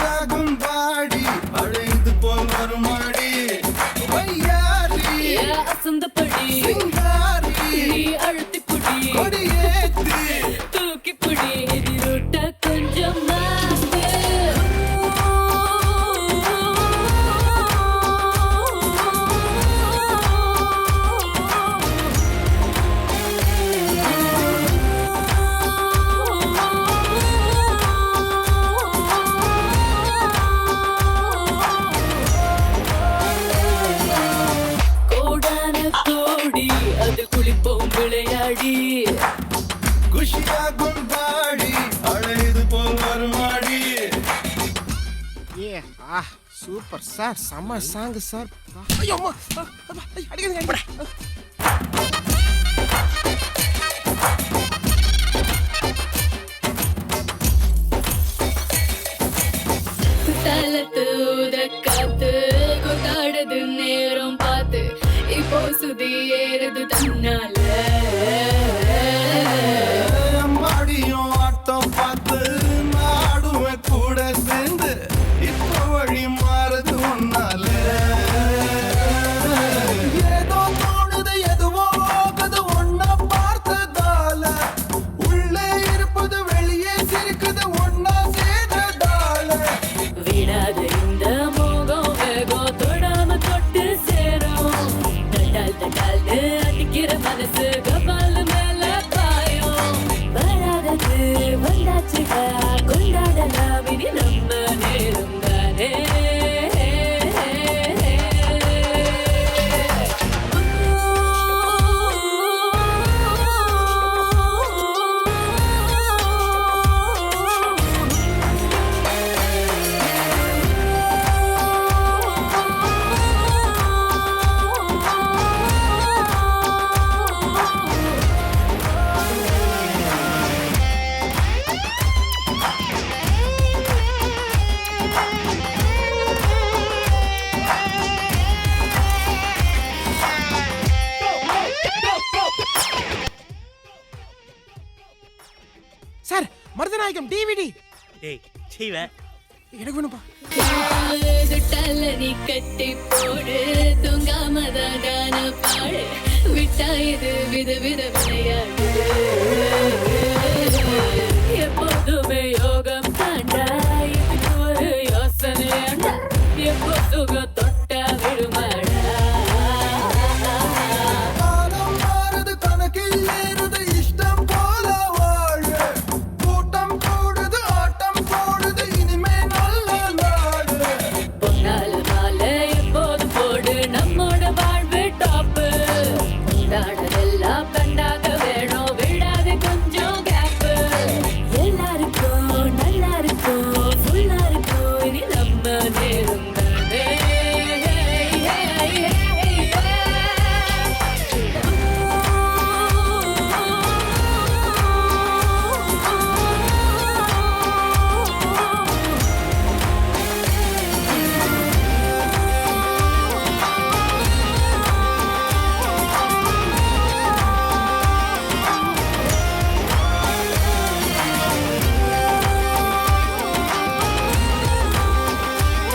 குஷியாகும் பாடி அழைத்து போல் வருமாடி வையாரி அசந்தப்படி சிங்காரி நீ அழுத்தி புடி கொடியேத்தி தூக்கி புடி எதிரொட்ட கொஞ்சம் மாத்து அது குளிப்போம் விளையாடி குஷியாகும் பாடி அழைத்து போல் வருமாடி சூப்பர் சார் செம்ம சாங் சார். ஐயோ அடிக்க தலத்து காத்து கொண்டாடுது நேரம் பார்த்து இப்போ சுதி ஏறுது தன்னால மாடியும் ஆட்டம் பார்த்து நாடுவேன் கூட சேர்ந்து இப்போ வழி மாறுது ஒன்னால ஏதோ தோணுது எதுவோ ஆகுது ஒன்னா பார்த்ததால உள்ளே இருப்பது வெளியே சிரிக்குது ஒன்னா சேர்ந்ததால விடாத இந்த மோகம் வேகம் தொடாம தொட்டு சேரும் தட்டால் அடிக்கிற மனசு கபால் மேல பாயும் வராதது வந்தாச்சுடா கொண்டாடலாம் இனி நம்ம நேரம் தானே சார் மருதநாயகம் டிவிடி. டேய் செய்வ எனக்கு வேணும்பா. நீ கட்டி போடு தூங்காமதான் கான பாடு விட்டா இது வித வித விளையாடு